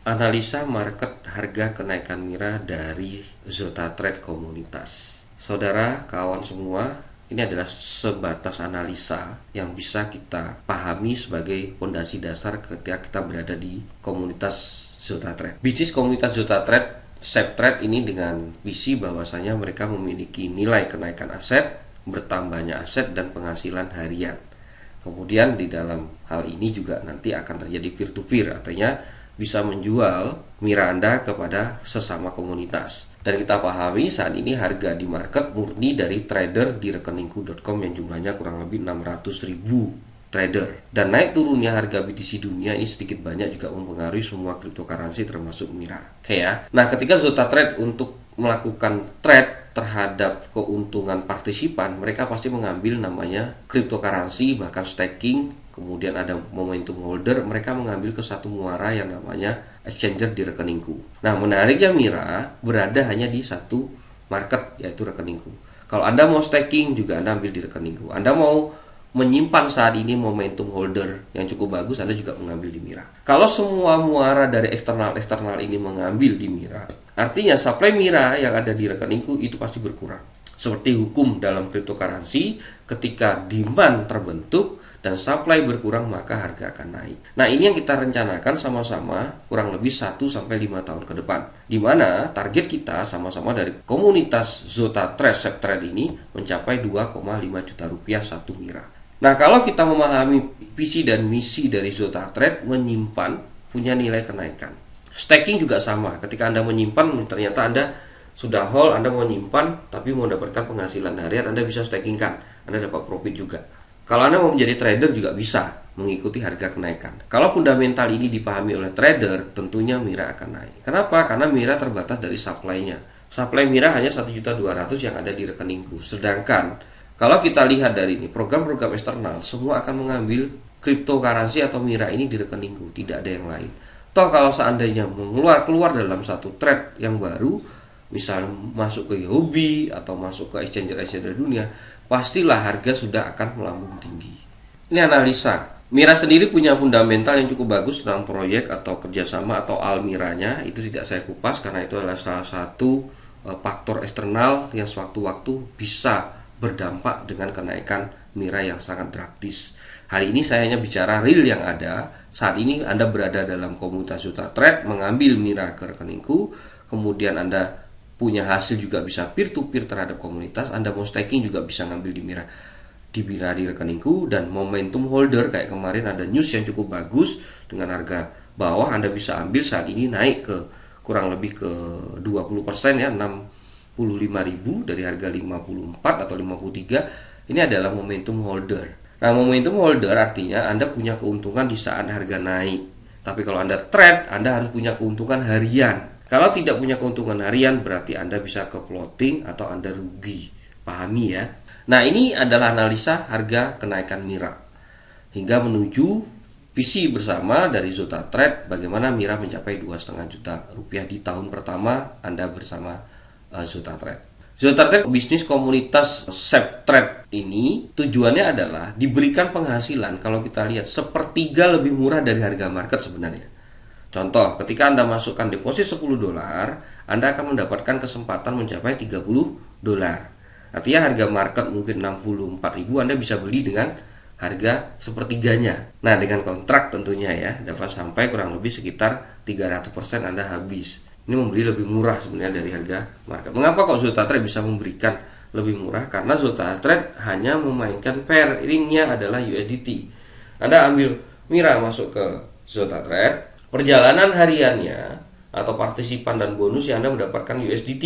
Analisa market harga kenaikan Mira dari Zota Trade komunitas. Saudara, kawan semua, ini adalah sebatas analisa yang bisa kita pahami sebagai fondasi dasar ketika kita berada di komunitas Zota Trade. Bisnis komunitas Zota Trade, SEPtrade ini dengan visi bahwasanya mereka memiliki nilai kenaikan aset, bertambahnya aset dan penghasilan harian. Kemudian di dalam hal ini juga nanti akan terjadi peer to peer, artinya bisa menjual Mira Anda kepada sesama komunitas. Dan kita pahami saat ini harga di market murni dari trader di rekeningku.com yang jumlahnya kurang lebih 600.000 trader. Dan naik turunnya harga BTC dunia ini sedikit banyak juga mempengaruhi semua cryptocurrency termasuk Mira. Oke ya. Nah, ketika Zota Trade untuk melakukan trade terhadap keuntungan partisipan, mereka pasti mengambil namanya cryptocurrency, bahkan staking. Kemudian ada momentum holder, mereka mengambil ke satu muara yang namanya exchanger di rekeningku. Nah, menariknya Mira berada hanya di satu market, yaitu rekeningku. Kalau Anda mau staking juga Anda ambil di rekeningku. Anda mau menyimpan saat ini momentum holder yang cukup bagus, Anda juga mengambil di Mira. Kalau semua muara dari eksternal ini mengambil di Mira, artinya supply Mira yang ada di rekeningku itu pasti berkurang. Seperti hukum dalam cryptocurrency, ketika demand terbentuk dan supply berkurang maka harga akan naik. Nah, ini yang kita rencanakan sama-sama kurang lebih 1-5 tahun ke depan, di mana target kita sama-sama dari komunitas Zota Trade SEPtrade ini mencapai 2,5 juta rupiah satu Mira. Nah, kalau kita memahami visi dan misi dari Zota Trade, menyimpan punya nilai kenaikan. Staking juga sama, ketika Anda menyimpan ternyata Anda sudah hold, Anda mau menyimpan tapi mau mendapatkan penghasilan harian, Anda bisa stakingkan, Anda dapat profit juga. Kalau Anda mau menjadi trader juga bisa mengikuti harga kenaikan. Kalau fundamental ini dipahami oleh trader, tentunya Mira akan naik. Kenapa? Karena Mira terbatas dari supply-nya. Supply Mira hanya 1.200.000 yang ada di rekeningku. Sedangkan kalau kita lihat dari ini, program-program eksternal semua akan mengambil cryptocurrency atau Mira ini di rekeningku, tidak ada yang lain. Toh kalau seandainya keluar dalam satu trade yang baru, misal masuk ke Huobi atau masuk ke exchanger dunia, pastilah harga sudah akan melambung tinggi. Ini analisa. Mira sendiri punya fundamental yang cukup bagus tentang proyek atau kerjasama atau almiranya. Itu tidak saya kupas karena itu adalah salah satu faktor eksternal yang sewaktu-waktu bisa berdampak dengan kenaikan Mira yang sangat drastis. Hari ini saya hanya bicara real yang ada. Saat ini Anda berada dalam komunitas Zota Trade, mengambil Mira ke rekeningku, kemudian Anda punya hasil juga bisa peer to peer terhadap komunitas. Anda mau staking juga bisa ngambil di Mira di rekeningku. Dan momentum holder kayak kemarin ada news yang cukup bagus dengan harga bawah, Anda bisa ambil saat ini naik ke kurang lebih ke 20% ya, 65.000 dari harga 54 atau 53. Ini adalah momentum holder. Nah, momentum holder artinya Anda punya keuntungan di saat harga naik. Tapi kalau Anda trade, Anda harus punya keuntungan harian. Kalau tidak punya keuntungan harian, berarti Anda bisa ke floating atau Anda rugi. Pahami ya? Nah, ini adalah analisa harga kenaikan Mira hingga menuju visi bersama dari Zota Trade bagaimana Mira mencapai 2,5 juta rupiah di tahun pertama Anda bersama Zota Trade. Zota Trade bisnis komunitas SEPtrade ini tujuannya adalah diberikan penghasilan, kalau kita lihat, sepertiga lebih murah dari harga market sebenarnya. Contoh, ketika Anda masukkan deposit $10, Anda akan mendapatkan kesempatan mencapai $30. Artinya harga market mungkin 64.000, Anda bisa beli dengan harga sepertiganya. Nah, dengan kontrak tentunya ya, dapat sampai kurang lebih sekitar 300% Anda habis. Ini membeli lebih murah sebenarnya dari harga market. Mengapa kok Zota Trade bisa memberikan lebih murah? Karena Zota Trade hanya memainkan pair, ringnya adalah USDT. Anda ambil Mira masuk ke Zota Trade, perjalanan hariannya atau partisipan dan bonus yang Anda mendapatkan USDT.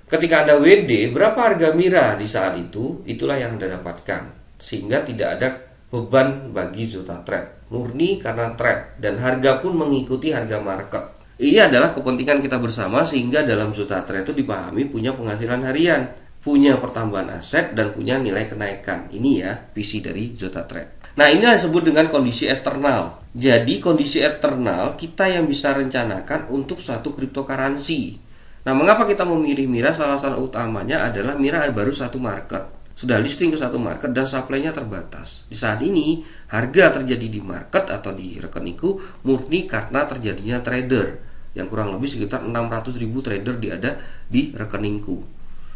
Ketika Anda WD, berapa harga Mira di saat itu, itulah yang Anda dapatkan. Sehingga tidak ada beban bagi Zota Trade. Murni karena trade dan harga pun mengikuti harga market. Ini adalah kepentingan kita bersama sehingga dalam Zota Trade itu dipahami punya penghasilan harian, punya pertambahan aset dan punya nilai kenaikan. Ini ya visi dari Zota Trade. Nah, ini disebut dengan kondisi eksternal. Jadi kondisi eksternal kita yang bisa rencanakan untuk suatu cryptocurrency. Nah, mengapa kita memilih Mira? Salah satu utamanya adalah Mira baru satu market. Sudah listing ke satu market dan supply-nya terbatas. Di saat ini harga terjadi di market atau di rekeningku murni karena terjadinya trader. yang kurang lebih sekitar 600.000 trader ada di rekeningku.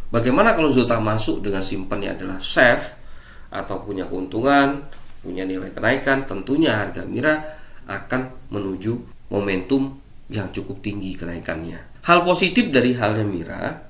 Bagaimana kalau Zota masuk dengan simpannya adalah safe atau punya keuntungan, punya nilai kenaikan? Tentunya harga Mira akan menuju momentum yang cukup tinggi kenaikannya. Hal positif dari halnya Mira,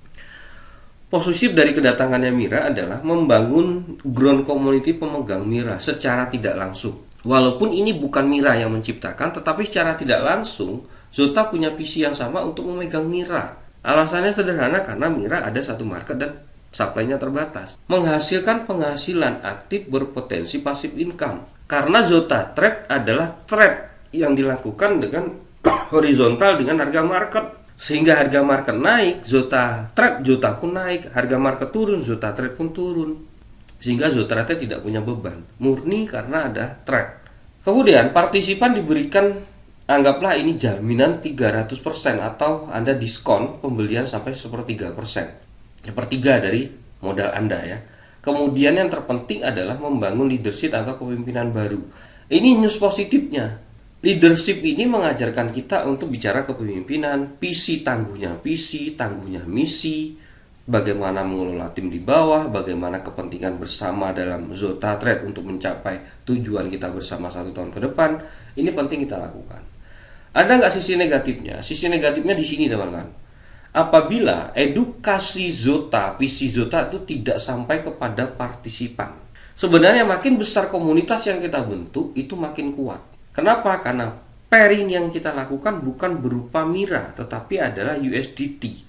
positif dari kedatangannya Mira adalah membangun ground community pemegang Mira secara tidak langsung. Walaupun ini bukan Mira yang menciptakan, tetapi secara tidak langsung Zota punya visi yang sama untuk memegang Mira. Alasannya sederhana, karena Mira ada satu market dan supply-nya terbatas. Menghasilkan penghasilan aktif berpotensi passive income. Karena Zota Trade adalah trade yang dilakukan dengan horizontal dengan harga market. Sehingga harga market naik, Zota pun naik. Harga market turun, Zota Trade pun turun. Sehingga Zota Trade tidak punya beban, murni karena ada trade. Kemudian partisipan diberikan, anggaplah ini jaminan 300% atau Anda diskon pembelian sampai 1/3%. 1/3 dari modal Anda ya. Kemudian yang terpenting adalah membangun leadership atau kepemimpinan baru. Ini news positifnya. Leadership ini mengajarkan kita untuk bicara kepemimpinan, visi tangguhnya misi, bagaimana mengelola tim di bawah, bagaimana kepentingan bersama dalam Zota Trade untuk mencapai tujuan kita bersama 1 tahun ke depan. Ini penting kita lakukan. Ada nggak sisi negatifnya? Sisi negatifnya di sini teman-teman. Apabila edukasi Zota, visi Zota itu tidak sampai kepada partisipan. Sebenarnya makin besar komunitas yang kita bentuk, itu makin kuat. Kenapa? Karena pairing yang kita lakukan bukan berupa Mira, tetapi adalah USDT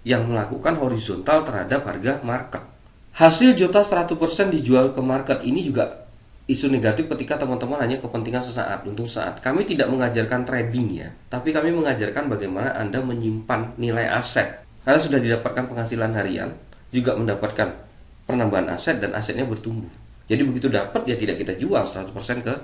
yang melakukan horizontal terhadap harga market. Hasil Zota 100% dijual ke market, ini juga isu negatif ketika teman-teman hanya kepentingan sesaat, untung saat. Kami tidak mengajarkan trading ya, tapi kami mengajarkan bagaimana Anda menyimpan nilai aset. Anda sudah didapatkan penghasilan harian, juga mendapatkan penambahan aset dan asetnya bertumbuh. Jadi begitu dapat ya tidak kita jual 100% ke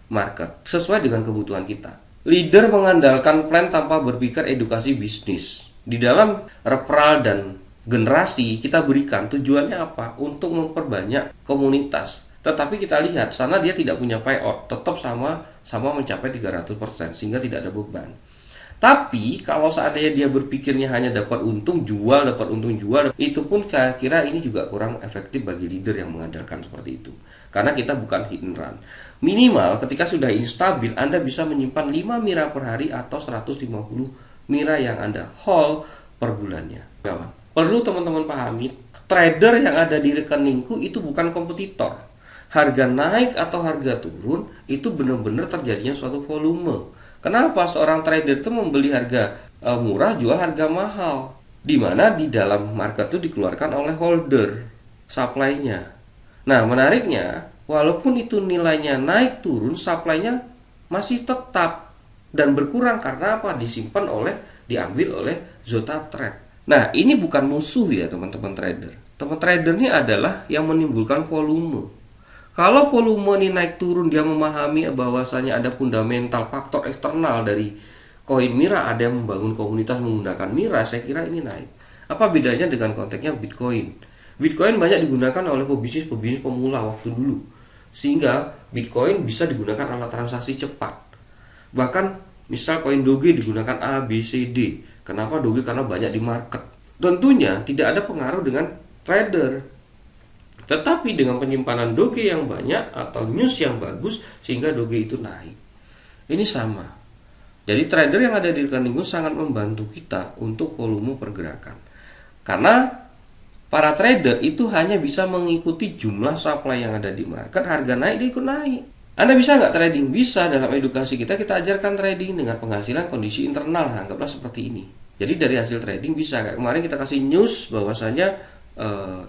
market, sesuai dengan kebutuhan kita. Leader mengandalkan plan tanpa berpikir edukasi bisnis. Di dalam referral dan generasi kita berikan tujuannya apa? Untuk memperbanyak komunitas. Tetapi kita lihat sana dia tidak punya payout, tetap sama mencapai 300% sehingga tidak ada beban. Tapi kalau seandainya dia berpikirnya hanya dapat untung jual, itu pun kira-kira ini juga kurang efektif bagi leader yang mengandalkan seperti itu. Karena kita bukan hit and run. Minimal ketika sudah instabil, Anda bisa menyimpan 5 Mira per hari atau 150 Mira yang Anda hold per bulannya. Perlu teman-teman pahami, trader yang ada di rekeningku itu bukan kompetitor. Harga naik atau harga turun itu benar-benar terjadinya suatu volume. Kenapa seorang trader itu membeli harga murah, jual harga mahal? Di mana di dalam market itu dikeluarkan oleh holder supply-nya. Nah, menariknya, walaupun itu nilainya naik turun, supply-nya masih tetap dan berkurang karena apa? Diambil oleh Zota Trade. Nah, ini bukan musuh ya teman-teman trader. Teman trader ini adalah yang menimbulkan volume. Kalau volume ini naik turun, dia memahami bahwasanya ada fundamental faktor eksternal dari koin Mira, ada yang membangun komunitas menggunakan Mira, saya kira ini naik. Apa bedanya dengan konteksnya Bitcoin? Bitcoin banyak digunakan oleh pebisnis pemula waktu dulu, sehingga Bitcoin bisa digunakan alat transaksi cepat. Bahkan misal koin Doge digunakan A, B, C, D. Kenapa Doge? Karena banyak di market. Tentunya tidak ada pengaruh dengan trader. Tetapi dengan penyimpanan Doge yang banyak atau news yang bagus, sehingga Doge itu naik. Ini sama. Jadi trader yang ada di rekeningku sangat membantu kita untuk volume pergerakan. Karena para trader itu hanya bisa mengikuti jumlah supply yang ada di market, harga naik dia ikut naik. Anda bisa nggak trading? Bisa. Dalam edukasi kita ajarkan trading dengan penghasilan kondisi internal, anggaplah seperti ini. Jadi dari hasil trading bisa. Kayak kemarin kita kasih news bahwasanya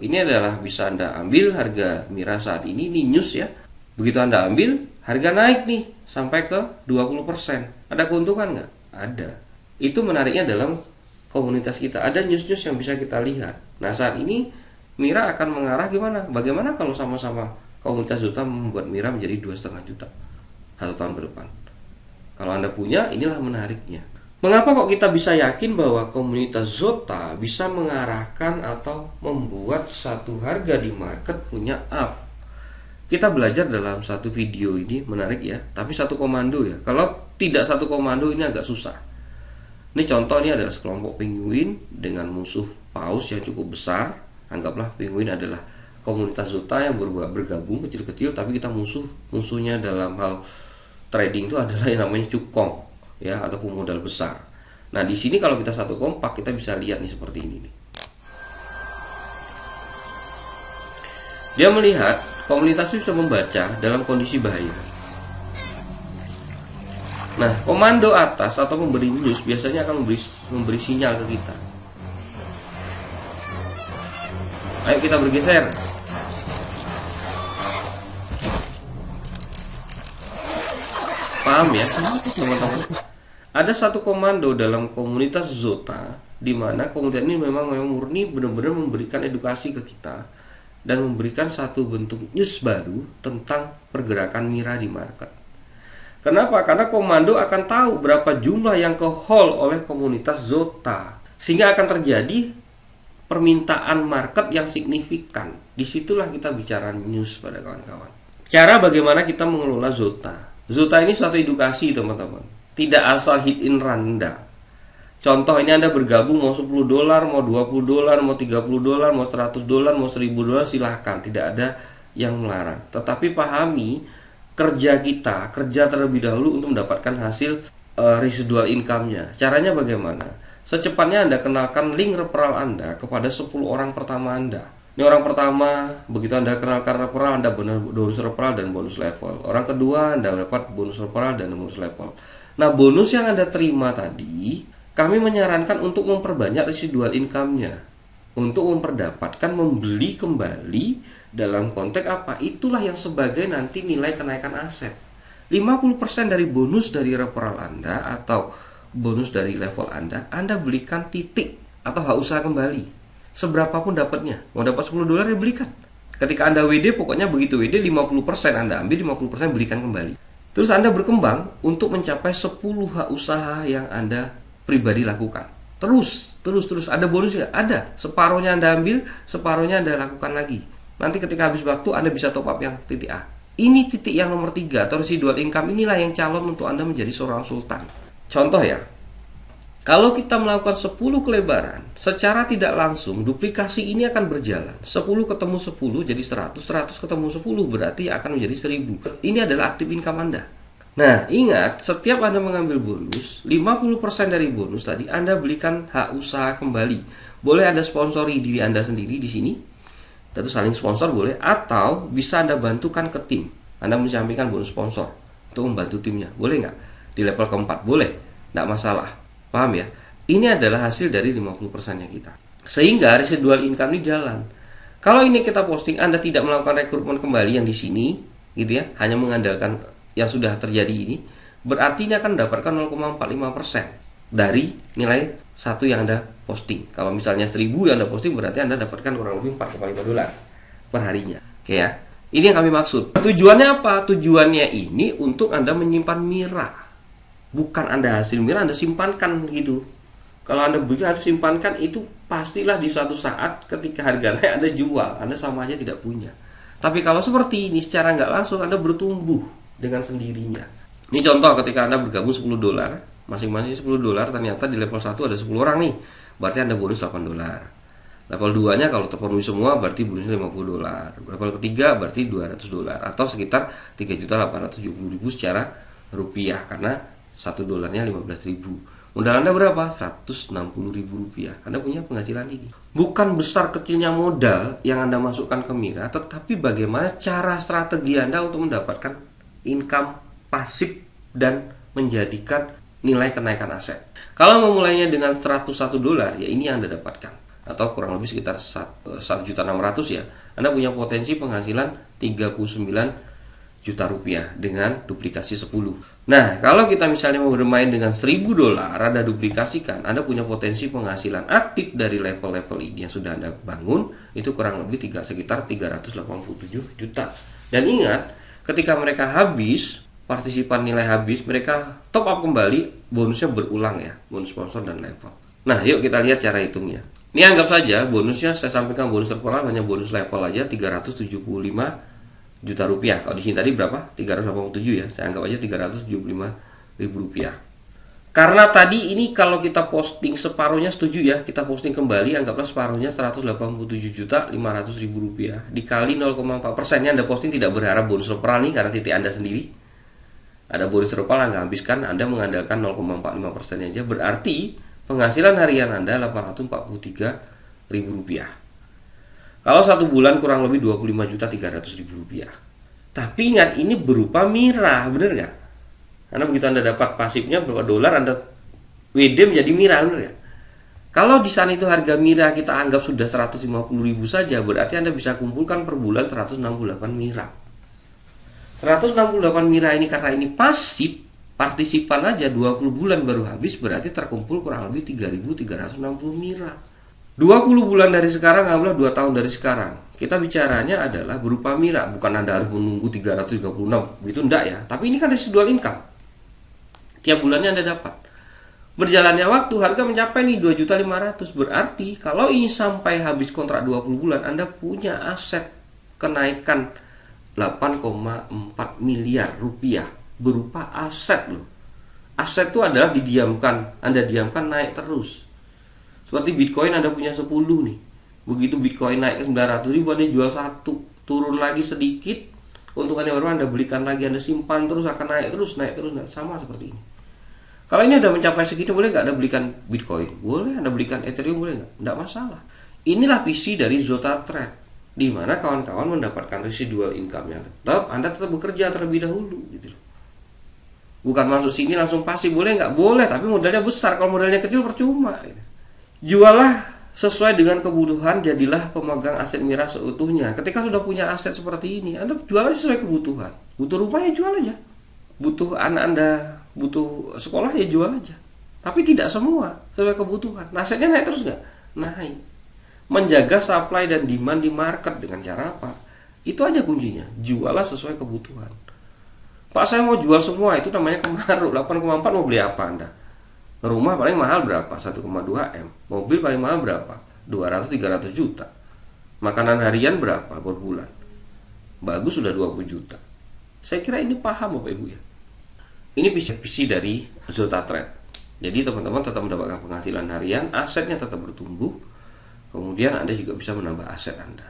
ini adalah bisa Anda ambil harga Mira saat ini news ya. Begitu Anda ambil, harga naik nih sampai ke 20%. Ada keuntungan nggak? Ada. Itu menariknya dalam komunitas kita. Ada news-news yang bisa kita lihat. Nah, saat ini Mira akan mengarah gimana? Bagaimana kalau sama-sama komunitas Zota membuat Mira menjadi 2,5 juta 1 tahun ke depan? Kalau Anda punya, inilah menariknya. Mengapa kok kita bisa yakin bahwa komunitas Zota bisa mengarahkan atau membuat satu harga di market punya up? Kita belajar dalam satu video ini, menarik ya, tapi satu komando ya. Kalau tidak satu komando ini agak susah. Ini contoh, ini adalah sekelompok penguin dengan musuh paus yang cukup besar. Anggaplah penguin adalah komunitas Zota yang bergabung kecil-kecil, tapi kita musuhnya dalam hal trading itu adalah yang namanya cukong, ya, ataupun modal besar. Nah, di sini kalau kita satu kompak, kita bisa lihat nih seperti ini nih. Dia melihat komunitas itu bisa membaca dalam kondisi bahaya. Nah, komando atas atau memberi news biasanya akan memberi sinyal ke kita. Ayo kita bergeser. Paham ya, teman-teman? Ada satu komando dalam komunitas Zota di mana komunitas ini memang murni benar-benar memberikan edukasi ke kita dan memberikan satu bentuk news baru tentang pergerakan Mira di market. Kenapa? Karena komando akan tahu berapa jumlah yang ke hold oleh komunitas Zota, sehingga akan terjadi permintaan market yang signifikan. Disitulah kita bicara news pada kawan-kawan. Cara bagaimana kita mengelola Zota. Zota ini suatu edukasi, teman-teman. Tidak asal hit in run. Contoh, ini Anda bergabung mau $10, mau $20, mau $30, mau $100, mau $1000, silahkan. Tidak ada yang melarang. Tetapi pahami kerja terlebih dahulu untuk mendapatkan hasil residual income-nya. Caranya bagaimana? Secepatnya Anda kenalkan link referral Anda kepada 10 orang pertama Anda. Ini orang pertama, begitu Anda kenalkan referral, Anda bonus referral dan bonus level. Orang kedua, Anda dapat bonus referral dan bonus level. Nah, bonus yang Anda terima tadi, kami menyarankan untuk memperbanyak residual income-nya, untuk memperdapatkan membeli kembali. Dalam konteks apa? Itulah yang sebagai nanti nilai kenaikan aset. 50% dari bonus dari referral Anda atau bonus dari level Anda belikan titik atau hak usaha kembali. Seberapapun dapatnya. Mau dapat $10 ya belikan. Ketika Anda WD, pokoknya begitu WD 50% Anda ambil, 50% belikan kembali. Terus Anda berkembang untuk mencapai 10 hak usaha yang Anda pribadi lakukan. Terus ada bonus ya? Ada. Separuhnya Anda ambil, separuhnya Anda lakukan lagi. Nanti ketika habis waktu Anda bisa top up yang titik A. Ini titik yang nomor 3 atau residual income, inilah yang calon untuk Anda menjadi seorang sultan. Contoh ya, kalau kita melakukan 10 kelebaran, secara tidak langsung duplikasi ini akan berjalan. 10 ketemu 10 jadi 100, 100 ketemu 10 berarti akan menjadi 1000. Ini adalah aktif income Anda. Nah, ingat, setiap Anda mengambil bonus, 50% dari bonus tadi Anda belikan hak usaha kembali. Boleh Anda sponsori diri Anda sendiri di sini, atau saling sponsor boleh, atau bisa Anda bantukan ke tim. Anda menyampaikan bonus sponsor untuk membantu timnya, boleh nggak? Di level keempat, boleh, nggak masalah. Paham ya? Ini adalah hasil dari 50%-nya kita. Sehingga residual income ini jalan. Kalau ini kita posting, Anda tidak melakukan rekrutmen kembali yang di sini, gitu ya, hanya mengandalkan yang sudah terjadi ini, berarti ini akan mendapatkan 0,45% dari nilai satu yang Anda posting. Kalau misalnya 1000 yang Anda posting, berarti Anda dapatkan kurang lebih $4,5 per harinya. Oke ya. Ini yang kami maksud. Tujuannya apa? Tujuannya ini untuk Anda menyimpan Mira. Bukan Anda hasil Mira Anda simpankan gitu. Kalau Anda begitu harus simpankan, itu pastilah di suatu saat ketika harga naik Anda jual. Anda sama aja tidak punya. Tapi kalau seperti ini secara nggak langsung Anda bertumbuh dengan sendirinya. Ini contoh ketika Anda bergabung $10, masing-masing $10, ternyata di level 1 ada 10 orang nih. Berarti Anda bonus $8. Level 2-nya kalau terpenuhi semua berarti bonusnya $50. Level ketiga berarti $200 atau sekitar 3.870.000 secara rupiah, karena $1-nya 15.000. Modal Anda berapa? $160.000. Anda punya penghasilan ini. Bukan besar kecilnya modal yang Anda masukkan ke Mira, tetapi bagaimana cara strategi Anda untuk mendapatkan income pasif dan menjadikan nilai kenaikan aset. Kalau memulainya dengan $101, ya ini yang Anda dapatkan, atau kurang lebih sekitar 1.600.000 ya. Anda punya potensi penghasilan 39 juta rupiah dengan duplikasi 10. Nah, kalau kita misalnya mau bermain dengan $1.000, Anda duplikasikan, Anda punya potensi penghasilan aktif dari level-level ini yang sudah Anda bangun, itu kurang lebih sekitar 387 juta. Dan ingat, ketika mereka habis, partisipan nilai habis, mereka top up kembali, bonusnya berulang ya, bonus sponsor dan level. Nah, yuk kita lihat cara hitungnya. Ini anggap saja bonusnya, saya sampaikan bonus referral hanya bonus level aja 375 juta rupiah. Kalau di sini tadi berapa? 387 ya. Saya anggap aja 375.000 rupiah. Karena tadi ini kalau kita posting separuhnya, setuju ya, kita posting kembali, anggaplah separuhnya 187.500.000 rupiah dikali 0,4%. Anda posting tidak berharap bonus referral nih karena titik Anda sendiri. Ada bonus referral Anda habiskan, Anda mengandalkan 0,45% aja, berarti penghasilan harian Anda 843.000 rupiah. Kalau 1 bulan kurang lebih 25.300.000 rupiah. Tapi ingat, ini berupa mira, bener nggak? Karena begitu Anda dapat pasifnya berapa dolar, Anda WD menjadi mira, bener nggak? Kalau di sana itu harga mira kita anggap sudah 150.000 saja, berarti Anda bisa kumpulkan per bulan 168 mira. 168 mira ini karena ini pasif, partisipan aja 20 bulan baru habis, berarti terkumpul kurang lebih 3.360 mira. 20 bulan dari sekarang, anggaplah 2 tahun dari sekarang. Kita bicaranya adalah berupa mira, bukan Anda harus menunggu 336, begitu enggak ya. Tapi ini kan residual income. Tiap bulannya Anda dapat. Berjalannya waktu, harga mencapai nih 2.500.000. Berarti kalau ini sampai habis kontrak 20 bulan, Anda punya aset kenaikan 8,4 miliar rupiah berupa aset loh. Aset itu adalah didiamkan, Anda diamkan naik terus. Seperti Bitcoin Anda punya 10 nih. Begitu Bitcoin naik ke 900.000, Anda jual 1, turun lagi sedikit, keuntungannya baru Anda belikan lagi, Anda simpan terus, akan naik terus. Sama seperti ini. Kalau ini udah mencapai segitu, boleh nggak Anda belikan Bitcoin? Boleh. Anda belikan Ethereum, boleh nggak? Nggak masalah. Inilah visi dari ZotaTrade, di mana kawan-kawan mendapatkan residual income yang tetap. Anda tetap bekerja terlebih dahulu, gitu. Bukan masuk sini langsung pasif, boleh nggak? Boleh, tapi modalnya besar. Kalau modalnya kecil percuma. Gitu. Jualah sesuai dengan kebutuhan, jadilah pemegang aset mira seutuhnya. Ketika sudah punya aset seperti ini, Anda jual aja sesuai kebutuhan. Butuh rumah ya jual aja. Butuh anak Anda, butuh sekolah ya jual aja. Tapi tidak semua sesuai kebutuhan. Nah, asetnya naik terus nggak? Naik. Menjaga supply dan demand di market dengan cara apa? Itu aja kuncinya. Jualah sesuai kebutuhan. Pak, saya mau jual semua, itu namanya kemaruk. 8,4 mau beli apa Anda? Rumah paling mahal berapa? 1,2 M. Mobil paling mahal berapa? 200-300 juta. Makanan harian berapa per bulan? Bagus sudah 20 juta. Saya kira ini paham Bapak Ibu ya. Ini visi dari ZotaTrade. Jadi teman-teman tetap mendapatkan penghasilan harian, asetnya tetap bertumbuh. Kemudian Anda juga bisa menambah aset Anda.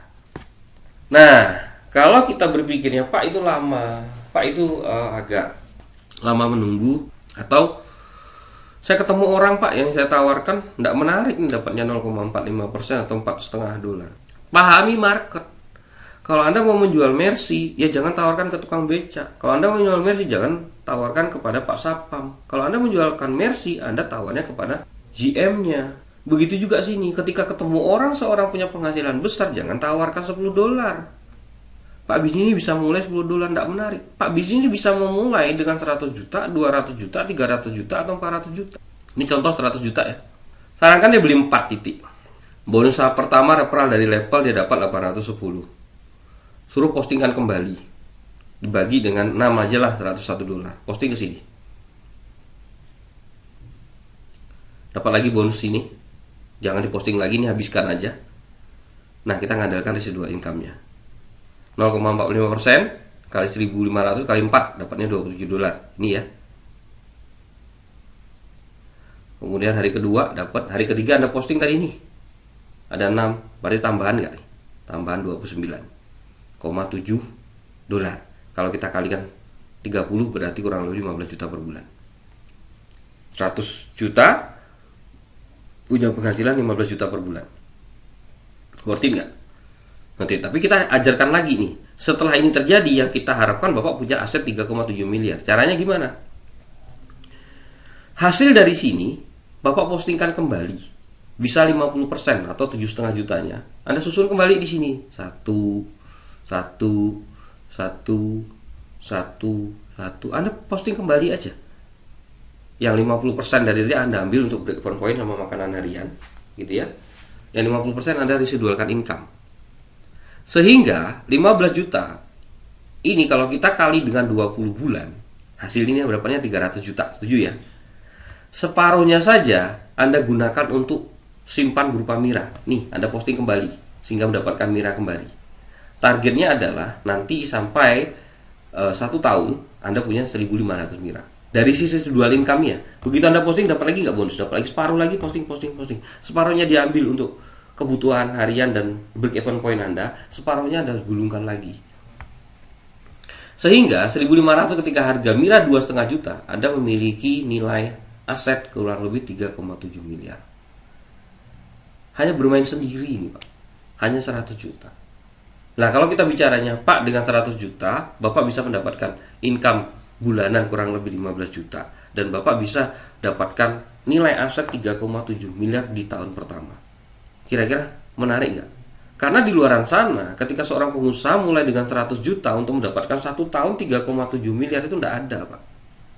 Nah, kalau kita berpikirnya Pak itu lama, Pak itu agak lama menunggu, atau saya ketemu orang Pak yang saya tawarkan tidak menarik nih, dapatnya 0,45% atau 4,5 dolar. Pahami market. Kalau Anda mau menjual Mercy, ya jangan tawarkan ke tukang beca. Kalau Anda mau menjual Mercy, jangan tawarkan kepada Pak Sapam. Kalau Anda menjualkan Mercy, Anda tawarnya kepada GM-nya. Begitu juga sini, ketika ketemu orang seorang punya penghasilan besar, jangan tawarkan 10 dolar. Pak, bisnis ini bisa mulai 10 dolar, tidak menarik. Pak, bisnis ini bisa memulai dengan 100 juta, 200 juta, 300 juta, atau 400 juta. Ini contoh 100 juta ya. Sarankan dia beli 4 titik. Bonus tahap pertama referral dari level dia dapat 810. Suruh postingkan kembali. Dibagi dengan 6 aja lah, 101 dolar. Posting ke sini. Dapat lagi bonus ini. Jangan diposting lagi, ini habiskan aja. Nah, kita ngandalkan residual income-nya. 0,45% kali 1.500 kali 4 dapatnya 27 dolar. Ini ya. Kemudian hari kedua dapat, hari ketiga Anda posting tadi ini. Ada 6, berarti tambahan kali. Tambahan 29,7 dolar. Kalau kita kalikan 30 berarti kurang lebih 15 juta per bulan. 100 juta punya penghasilan 15 juta per bulan. Worth it nggak? Nanti, tapi kita ajarkan lagi nih. Setelah ini terjadi, yang kita harapkan Bapak punya aset 3,7 miliar. Caranya gimana? Hasil dari sini Bapak postingkan kembali. Bisa 50% atau 7,5 jutanya. Anda susun kembali di sini. 1. Anda posting kembali aja. Yang 50% dari itu Anda ambil untuk break-even point sama makanan harian, gitu ya. Yang 50% Anda residualkan income. Sehingga 15 juta ini kalau kita kali dengan 20 bulan, hasilnya berapanya 300 juta. Setuju ya? Separuhnya saja Anda gunakan untuk simpan berupa mira. Nih, Anda posting kembali sehingga mendapatkan mira kembali. Targetnya adalah nanti sampai 1 tahun Anda punya 1.500 mira. Dari sisi dual income ya. Begitu Anda posting dapat lagi nggak bonus? Dapat lagi separuh lagi posting. Separuhnya diambil untuk kebutuhan harian dan break even point Anda, separuhnya Anda gulungkan lagi. Sehingga 1.500 ketika harga Mira 2,5 juta, Anda memiliki nilai aset kurang lebih 3,7 miliar. Hanya bermain sendiri ini Pak. Hanya 100 juta. Nah kalau kita bicaranya Pak dengan 100 juta Bapak bisa mendapatkan income bulanan kurang lebih 15 juta. Dan Bapak bisa dapatkan nilai aset 3,7 miliar di tahun pertama. Kira-kira menarik nggak? Karena di luar sana ketika seorang pengusaha mulai dengan 100 juta untuk mendapatkan 1 tahun 3,7 miliar itu nggak ada Pak.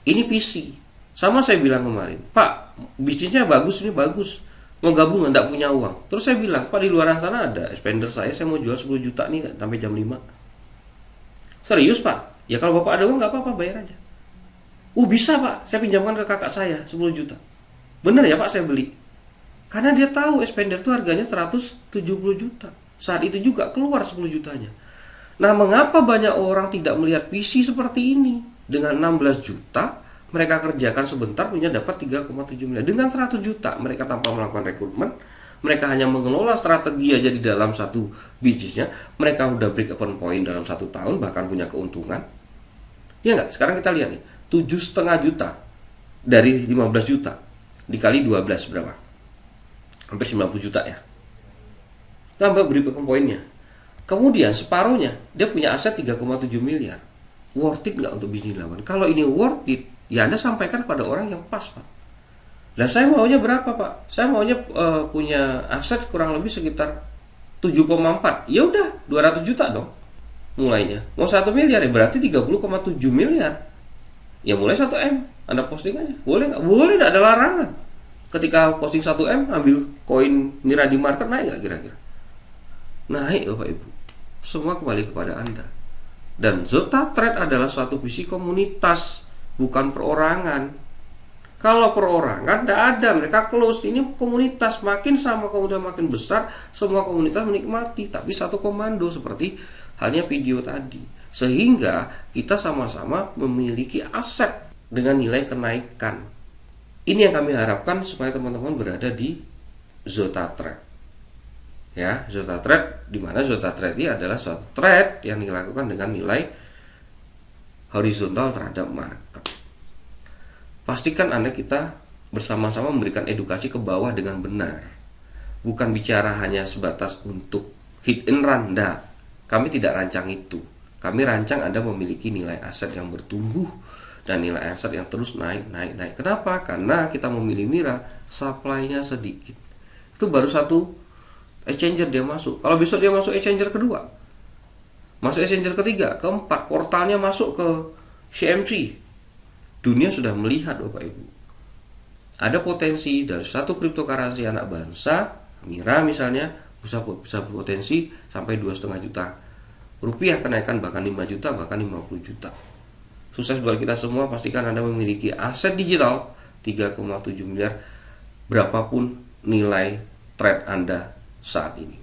Ini PC. Sama saya bilang kemarin, Pak bisnisnya bagus, ini bagus, mau gabung nggak punya uang. Terus saya bilang, Pak di luar sana ada spender saya mau jual 10 juta nih sampai jam 5. Serius Pak? Ya kalau Bapak ada uang nggak apa-apa, bayar aja. Bisa Pak, saya pinjamkan ke kakak saya 10 juta. Bener ya Pak, saya beli. Karena dia tahu spender itu harganya 170 juta. Saat itu juga keluar 10 jutanya. Nah mengapa banyak orang tidak melihat PC seperti ini? Dengan 16 juta mereka kerjakan sebentar punya dapat 3,7 miliar. Dengan 100 juta mereka tanpa melakukan rekrutmen, mereka hanya mengelola strategi aja di dalam satu bisnisnya, mereka udah break even point dalam 1 tahun, bahkan punya keuntungan. Ya nggak? Sekarang kita lihat nih, 7,5 juta dari 15 juta dikali 12 berapa? Hampir 90 juta ya. Tambah break even pointnya. Kemudian separuhnya dia punya aset 3,7 miliar. Worth it nggak untuk bisnis lawan? Kalau ini worth it, ya Anda sampaikan pada orang yang pas Pak. Lah saya maunya berapa Pak? Saya maunya punya aset kurang lebih sekitar 7,4. Ya udah 200 juta dong mulainya. Mau 1 miliar ya berarti 30,7 miliar. Ya mulai 1 M. Anda posting aja. Boleh nggak? Boleh, nggak ada larangan. Ketika posting 1 M ambil koin Mira di market, naik nggak kira-kira? Naik Bapak Ibu. Semua kembali kepada Anda. Dan Zota Trade adalah suatu visi komunitas, bukan perorangan. Kalau perorangan tidak ada, mereka close. Ini komunitas, makin sama komunitas makin besar, semua komunitas menikmati, tapi satu komando seperti halnya video tadi. Sehingga kita sama-sama memiliki aset dengan nilai kenaikan. Ini yang kami harapkan supaya teman-teman berada di Zota Trade. Ya, Zota Trade, di mana Zota Trade ini adalah suatu trade yang dilakukan dengan nilai horizontal terhadap market. Pastikan Anda kita bersama-sama memberikan edukasi ke bawah dengan benar. Bukan bicara hanya sebatas untuk hit and run, enggak. Kami tidak rancang itu. Kami rancang Anda memiliki nilai aset yang bertumbuh dan nilai aset yang terus naik. Kenapa? Karena kita memilih Mira, supply-nya sedikit. Itu baru satu exchanger dia masuk. Kalau besok dia masuk exchanger kedua, masuk exchanger ketiga, keempat, portalnya masuk ke CMC, dunia sudah melihat Bapak Ibu. Ada potensi dari satu cryptocurrency anak bangsa, Mira misalnya, bisa potensi sampai 2,5 juta rupiah kenaikan, bahkan 5 juta, bahkan 50 juta. Sukses buat kita semua. Pastikan Anda memiliki aset digital 3,7 miliar berapapun nilai trade Anda saat ini.